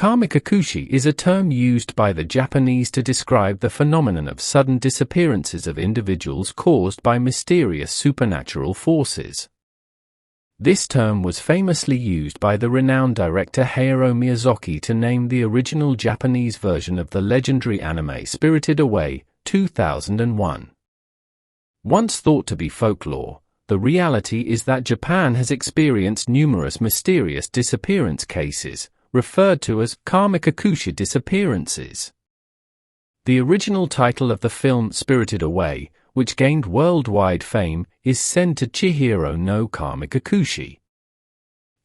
Kamikakushi is a term used by the Japanese to describe the phenomenon of sudden disappearances of individuals caused by mysterious supernatural forces. This term was famously used by the renowned director Hayao Miyazaki to name the original Japanese version of the legendary anime Spirited Away, 2001. Once thought to be folklore, the reality is that Japan has experienced numerous mysterious disappearance cases, referred to as Kamikakushi disappearances. The original title of the film Spirited Away, which gained worldwide fame, is Sen to Chihiro no Kamikakushi.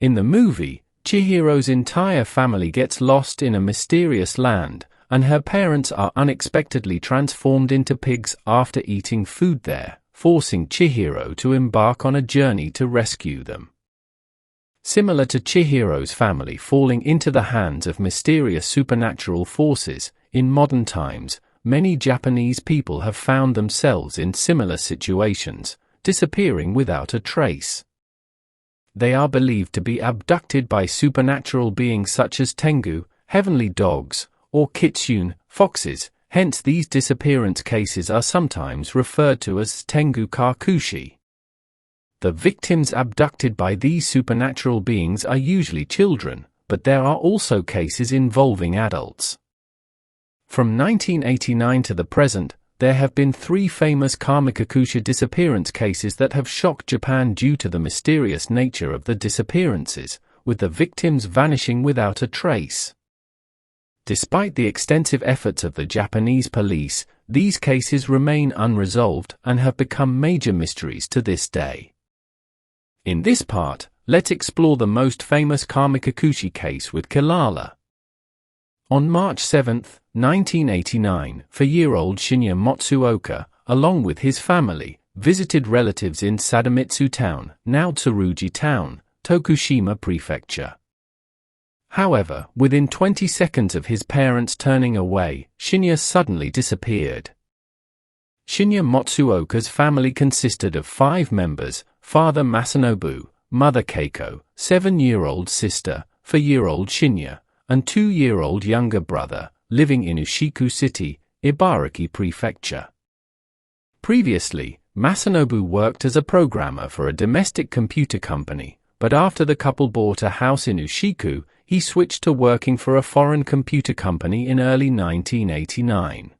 In the movie, Chihiro's entire family gets lost in a mysterious land, and her parents are unexpectedly transformed into pigs after eating food there, forcing Chihiro to embark on a journey to rescue them. Similar to Chihiro's family falling into the hands of mysterious supernatural forces, in modern times, many Japanese people have found themselves in similar situations, disappearing without a trace. They are believed to be abducted by supernatural beings such as tengu, heavenly dogs, or kitsune, foxes, hence these disappearance cases are sometimes referred to as tengu kakushi. The victims abducted by these supernatural beings are usually children, but there are also cases involving adults. From 1989 to the present, there have been 3 famous Kamikakushi disappearance cases that have shocked Japan due to the mysterious nature of the disappearances, with the victims vanishing without a trace. Despite the extensive efforts of the Japanese police, these cases remain unresolved and have become major mysteries to this day. In this part, let's explore the most famous Kamikakushi case with Kilala. On March 7, 1989, 4-year-old Shinya Matsuoka, along with his family, visited relatives in Sadamitsu Town, now Tsurugi Town, Tokushima Prefecture. However, within 20 seconds of his parents turning away, Shinya suddenly disappeared. Shinya Matsuoka's family consisted of 5 members: father Masanobu, mother Keiko, 7-year-old sister, 4-year-old Shinya, and 2-year-old younger brother, living in Ushiku City, Ibaraki Prefecture. Previously, Masanobu worked as a programmer for a domestic computer company, but after the couple bought a house in Ushiku, he switched to working for a foreign computer company in early 1989.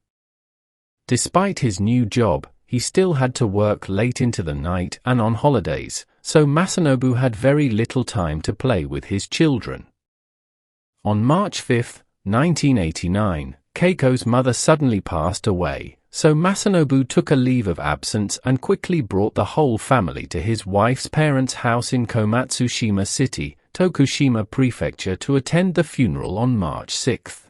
Despite his new job, he still had to work late into the night and on holidays, so Masanobu had very little time to play with his children. On March 5, 1989, Keiko's mother suddenly passed away, so Masanobu took a leave of absence and quickly brought the whole family to his wife's parents' house in Komatsushima City, Tokushima Prefecture, to attend the funeral on March 6.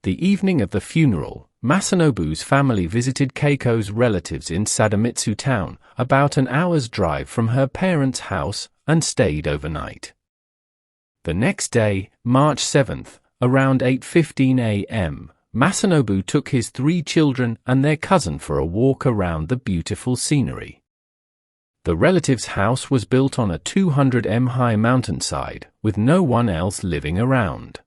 The evening of the funeral, Masanobu's family visited Keiko's relatives in Sadamitsu Town, about an hour's drive from her parents' house, and stayed overnight. The next day, March 7, around 8:15 a.m., Masanobu took his 3 children and their cousin for a walk around the beautiful scenery. The relative's house was built on a 200 m high mountainside, with no one else living around.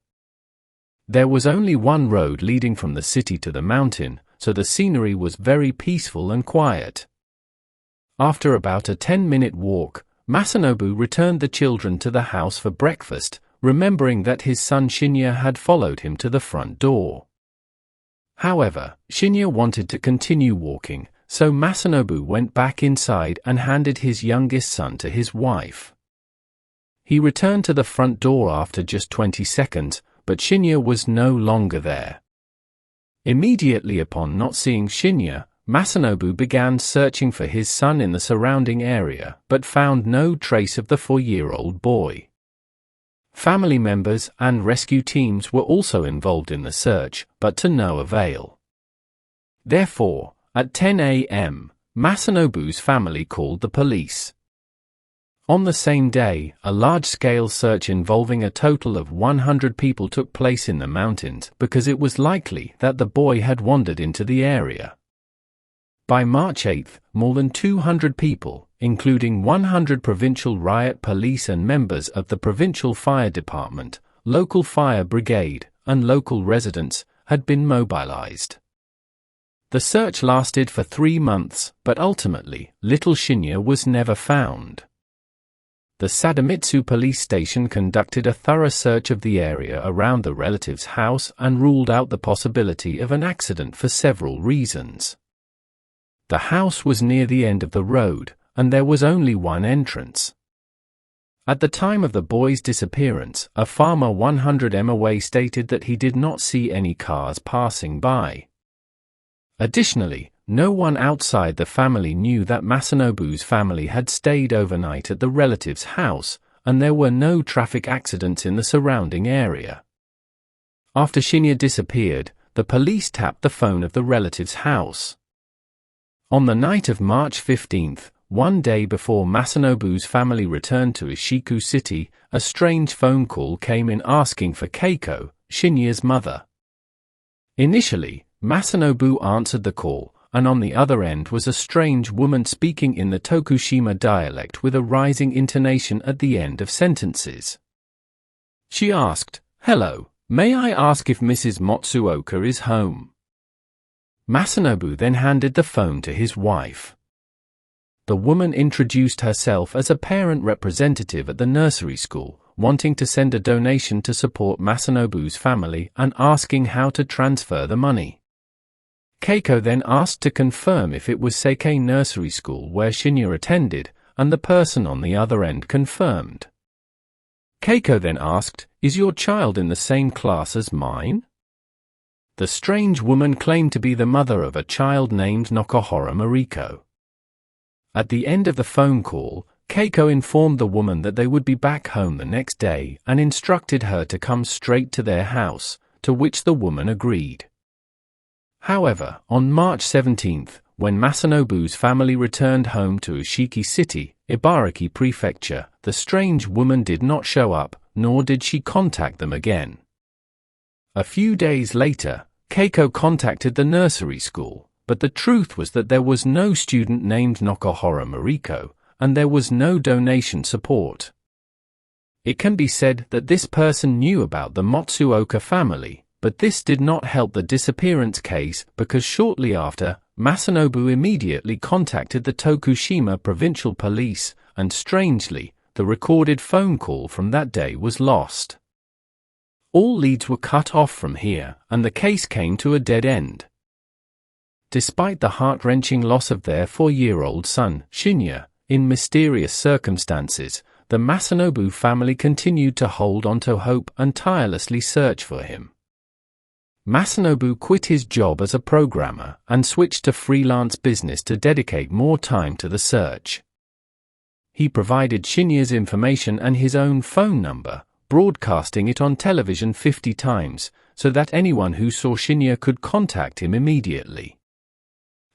There was only one road leading from the city to the mountain, so the scenery was very peaceful and quiet. After about a 10-minute walk, Masanobu returned the children to the house for breakfast, remembering that his son Shinya had followed him to the front door. However, Shinya wanted to continue walking, so Masanobu went back inside and handed his youngest son to his wife. He returned to the front door after just 20 seconds, but Shinya was no longer there. Immediately upon not seeing Shinya, Masanobu began searching for his son in the surrounding area, but found no trace of the 4-year-old boy. Family members and rescue teams were also involved in the search, but to no avail. Therefore, at 10 a.m., Masanobu's family called the police. On the same day, a large-scale search involving a total of 100 people took place in the mountains because it was likely that the boy had wandered into the area. By March 8, more than 200 people, including 100 provincial riot police and members of the provincial fire department, local fire brigade, and local residents had been mobilized. The search lasted for 3 months, but ultimately, little Shinya was never found. The Sadamitsu police station conducted a thorough search of the area around the relative's house and ruled out the possibility of an accident for several reasons. The house was near the end of the road, and there was only one entrance. At the time of the boy's disappearance, a farmer 100 m away stated that he did not see any cars passing by. Additionally, no one outside the family knew that Masanobu's family had stayed overnight at the relative's house, and there were no traffic accidents in the surrounding area. After Shinya disappeared, the police tapped the phone of the relative's house. On the night of March 15th, one day before Masanobu's family returned to Ishiku City, a strange phone call came in asking for Keiko, Shinya's mother. Initially, Masanobu answered the call, and on the other end was a strange woman speaking in the Tokushima dialect with a rising intonation at the end of sentences. She asked, "Hello, may I ask if Mrs. Matsuoka is home?" Masanobu then handed the phone to his wife. The woman introduced herself as a parent representative at the nursery school, wanting to send a donation to support Masanobu's family and asking how to transfer the money. Keiko then asked to confirm if it was Seikei Nursery School where Shinya attended, and the person on the other end confirmed. Keiko then asked, "Is your child in the same class as mine?" The strange woman claimed to be the mother of a child named Nakahara Mariko. At the end of the phone call, Keiko informed the woman that they would be back home the next day and instructed her to come straight to their house, to which the woman agreed. However, on March 17th, when Masanobu's family returned home to Ushiki City, Ibaraki Prefecture, the strange woman did not show up, nor did she contact them again. A few days later, Keiko contacted the nursery school, but the truth was that there was no student named Nakahara Mariko, and there was no donation support. It can be said that this person knew about the Matsuoka family, but this did not help the disappearance case because shortly after, Masanobu immediately contacted the Tokushima Provincial Police, and strangely, the recorded phone call from that day was lost. All leads were cut off from here, and the case came to a dead end. Despite the heart-wrenching loss of their 4-year-old son, Shinya, in mysterious circumstances, the Masanobu family continued to hold on to hope and tirelessly search for him. Masanobu quit his job as a programmer and switched to freelance business to dedicate more time to the search. He provided Shinya's information and his own phone number, broadcasting it on television 50 times, so that anyone who saw Shinya could contact him immediately.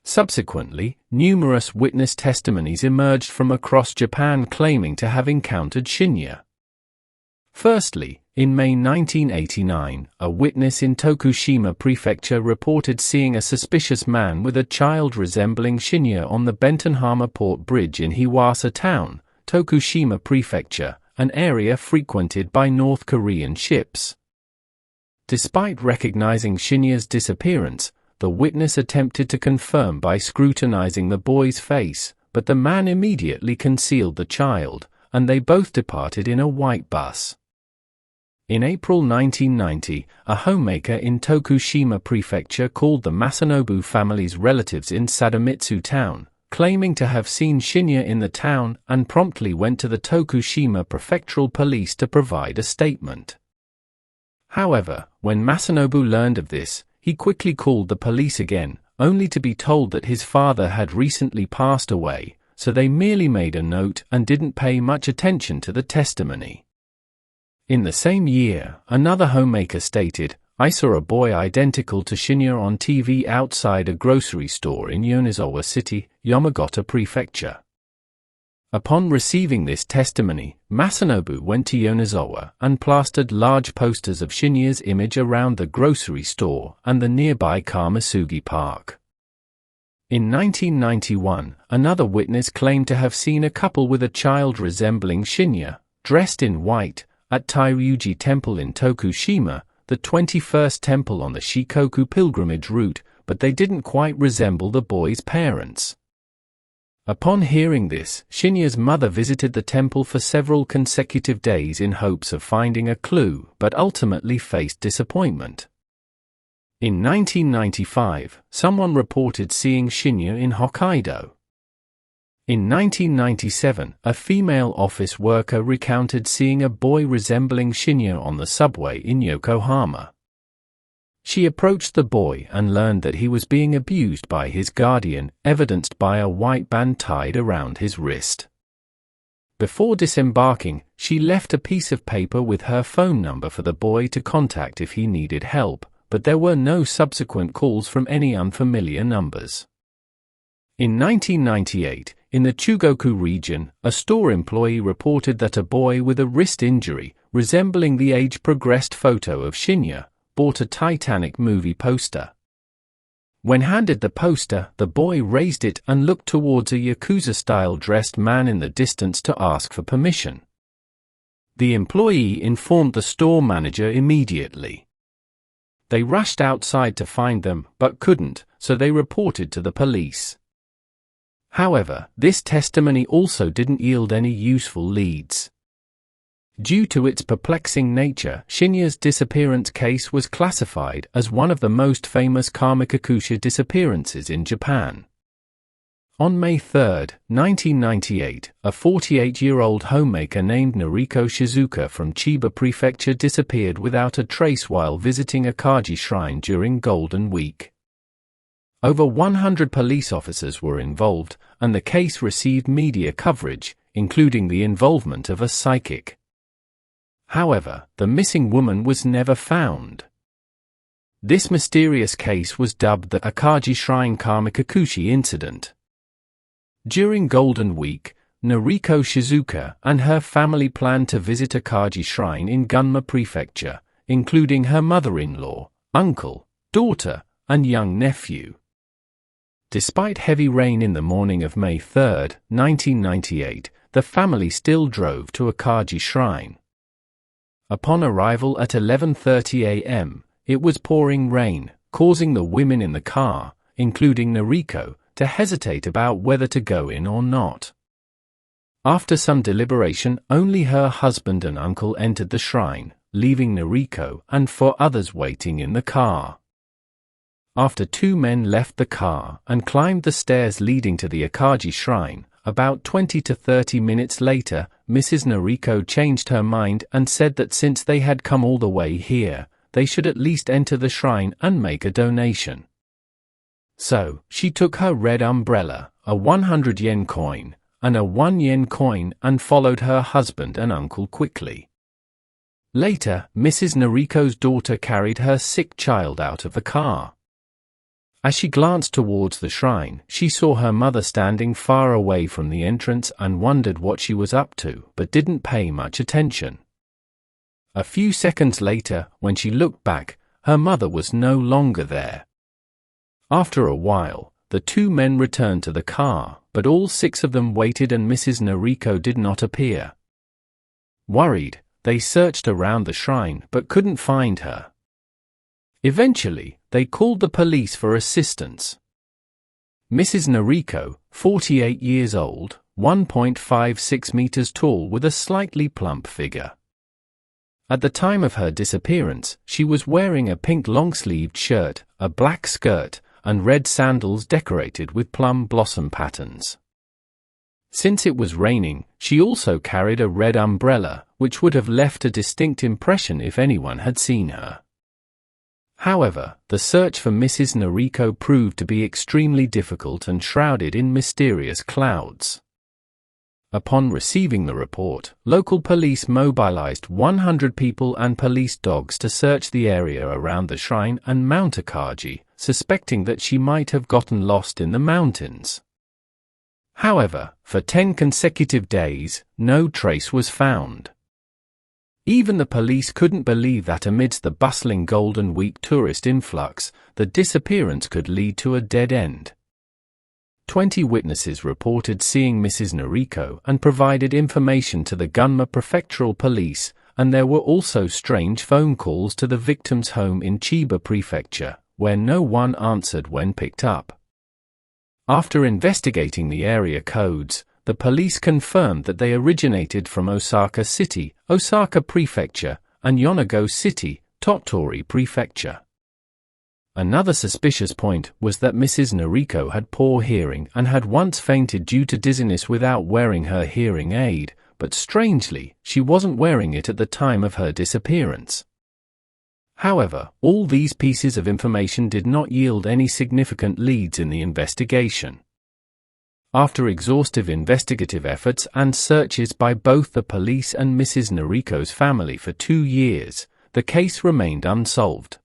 Subsequently, numerous witness testimonies emerged from across Japan claiming to have encountered Shinya. Firstly, in May 1989, a witness in Tokushima Prefecture reported seeing a suspicious man with a child resembling Shinya on the Bentonhama Port Bridge in Hiwasa Town, Tokushima Prefecture, an area frequented by North Korean ships. Despite recognizing Shinya's disappearance, the witness attempted to confirm by scrutinizing the boy's face, but the man immediately concealed the child, and they both departed in a white bus. In April 1990, a homemaker in Tokushima Prefecture called the Masanobu family's relatives in Sadamitsu Town, claiming to have seen Shinya in the town, and promptly went to the Tokushima Prefectural Police to provide a statement. However, when Masanobu learned of this, he quickly called the police again, only to be told that his father had recently passed away, so they merely made a note and didn't pay much attention to the testimony. In the same year, another homemaker stated, "I saw a boy identical to Shinya on TV outside a grocery store in Yonezawa City, Yamagata Prefecture." Upon receiving this testimony, Masanobu went to Yonezawa and plastered large posters of Shinya's image around the grocery store and the nearby Kamisugi Park. In 1991, another witness claimed to have seen a couple with a child resembling Shinya, dressed in white, at Tairyuji Temple in Tokushima, the 21st temple on the Shikoku pilgrimage route, but they didn't quite resemble the boy's parents. Upon hearing this, Shinya's mother visited the temple for several consecutive days in hopes of finding a clue, but ultimately faced disappointment. In 1995, someone reported seeing Shinya in Hokkaido. In 1997, a female office worker recounted seeing a boy resembling Shinya on the subway in Yokohama. She approached the boy and learned that he was being abused by his guardian, evidenced by a white band tied around his wrist. Before disembarking, she left a piece of paper with her phone number for the boy to contact if he needed help, but there were no subsequent calls from any unfamiliar numbers. In 1998, in the Chugoku region, a store employee reported that a boy with a wrist injury, resembling the age-progressed photo of Shinya, bought a Titanic movie poster. When handed the poster, the boy raised it and looked towards a Yakuza-style dressed man in the distance to ask for permission. The employee informed the store manager immediately. They rushed outside to find them, but couldn't, so they reported to the police. However, this testimony also didn't yield any useful leads. Due to its perplexing nature, Shinya's disappearance case was classified as one of the most famous Kamikakushi disappearances in Japan. On May 3, 1998, a 48-year-old homemaker named Noriko Shizuka from Chiba Prefecture disappeared without a trace while visiting a Kaji shrine during Golden Week. Over 100 police officers were involved, and the case received media coverage, including the involvement of a psychic. However, the missing woman was never found. This mysterious case was dubbed the Akaji Shrine Kamikakushi incident. During Golden Week, Noriko Shizuka and her family planned to visit Akaji Shrine in Gunma Prefecture, including her mother-in-law, uncle, daughter, and young nephew. Despite heavy rain in the morning of May 3, 1998, the family still drove to Akaji Shrine. Upon arrival at 11:30 a.m., it was pouring rain, causing the women in the car, including Noriko, to hesitate about whether to go in or not. After some deliberation, only her husband and uncle entered the shrine, leaving Noriko and 4 others waiting in the car. After 2 men left the car and climbed the stairs leading to the Akaji Shrine, about 20 to 30 minutes later, Mrs. Noriko changed her mind and said that since they had come all the way here, they should at least enter the shrine and make a donation. So, she took her red umbrella, a 100 yen coin, and a 1 yen coin and followed her husband and uncle quickly. Later, Mrs. Noriko's daughter carried her sick child out of the car. As she glanced towards the shrine, she saw her mother standing far away from the entrance and wondered what she was up to, but didn't pay much attention. A few seconds later, when she looked back, her mother was no longer there. After a while, the 2 men returned to the car, but all 6 of them waited and Mrs. Noriko did not appear. Worried, they searched around the shrine but couldn't find her. Eventually, they called the police for assistance. Mrs. Noriko, 48 years old, 1.56 meters tall with a slightly plump figure. At the time of her disappearance, she was wearing a pink long-sleeved shirt, a black skirt, and red sandals decorated with plum blossom patterns. Since it was raining, she also carried a red umbrella, which would have left a distinct impression if anyone had seen her. However, the search for Mrs. Noriko proved to be extremely difficult and shrouded in mysterious clouds. Upon receiving the report, local police mobilized 100 people and police dogs to search the area around the shrine and Mount Akaji, suspecting that she might have gotten lost in the mountains. However, for 10 consecutive days, no trace was found. Even the police couldn't believe that amidst the bustling Golden Week tourist influx, the disappearance could lead to a dead end. 20 witnesses reported seeing Mrs. Noriko and provided information to the Gunma Prefectural Police, and there were also strange phone calls to the victim's home in Chiba Prefecture, where no one answered when picked up. After investigating the area codes, the police confirmed that they originated from Osaka City, Osaka Prefecture, and Yonago City, Tottori Prefecture. Another suspicious point was that Mrs. Noriko had poor hearing and had once fainted due to dizziness without wearing her hearing aid, but strangely, she wasn't wearing it at the time of her disappearance. However, all these pieces of information did not yield any significant leads in the investigation. After exhaustive investigative efforts and searches by both the police and Mrs. Noriko's family for 2 years, the case remained unsolved.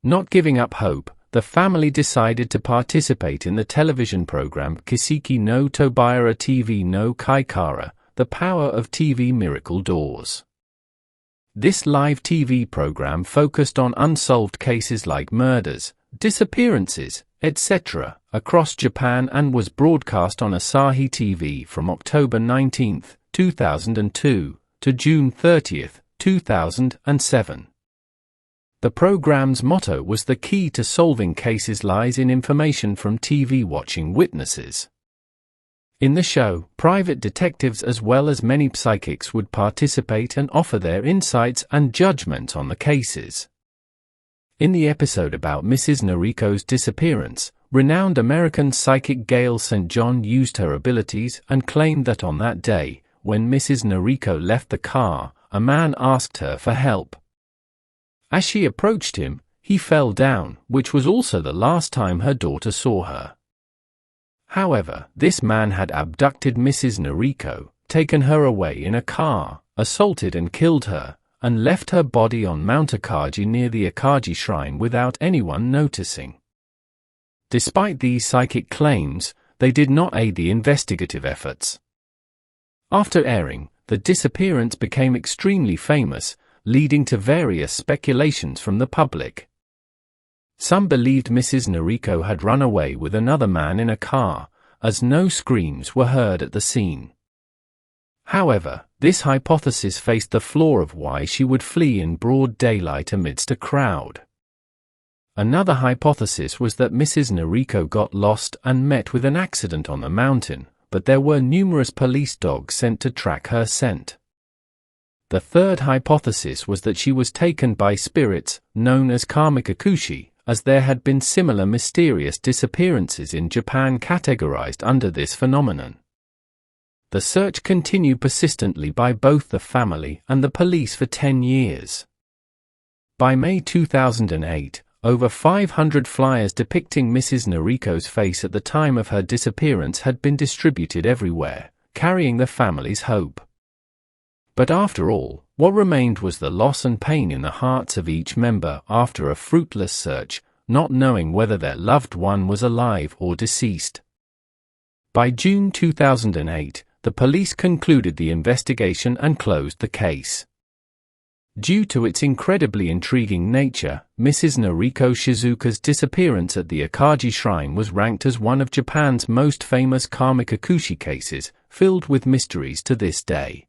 Not giving up hope, the family decided to participate in the television program Kiseki no Tobira TV no Kaikara, The Power of TV Miracle Doors. This live TV program focused on unsolved cases like murders, disappearances, etc., across Japan and was broadcast on Asahi TV from October 19, 2002, to June 30, 2007. The program's motto was "The key to solving cases lies in information from TV watching witnesses." In the show, private detectives as well as many psychics would participate and offer their insights and judgment on the cases. In the episode about Mrs. Noriko's disappearance, renowned American psychic Gail St. John used her abilities and claimed that on that day, when Mrs. Noriko left the car, a man asked her for help. As she approached him, he fell down, which was also the last time her daughter saw her. However, this man had abducted Mrs. Noriko, taken her away in a car, assaulted and killed her, and left her body on Mount Akagi near the Akagi Shrine without anyone noticing. Despite these psychic claims, they did not aid the investigative efforts. After airing, the disappearance became extremely famous, leading to various speculations from the public. Some believed Mrs. Noriko had run away with another man in a car, as no screams were heard at the scene. However, this hypothesis faced the flaw of why she would flee in broad daylight amidst a crowd. Another hypothesis was that Mrs. Noriko got lost and met with an accident on the mountain, but there were numerous police dogs sent to track her scent. The third hypothesis was that she was taken by spirits, known as Kamikakushi, as there had been similar mysterious disappearances in Japan categorized under this phenomenon. The search continued persistently by both the family and the police for 10 years. By May 2008, over 500 flyers depicting Mrs. Noriko's face at the time of her disappearance had been distributed everywhere, carrying the family's hope. But after all, what remained was the loss and pain in the hearts of each member after a fruitless search, not knowing whether their loved one was alive or deceased. By June 2008, the police concluded the investigation and closed the case. Due to its incredibly intriguing nature, Mrs. Noriko Shizuka's disappearance at the Akagi Shrine was ranked as one of Japan's most famous Kamikakushi cases, filled with mysteries to this day.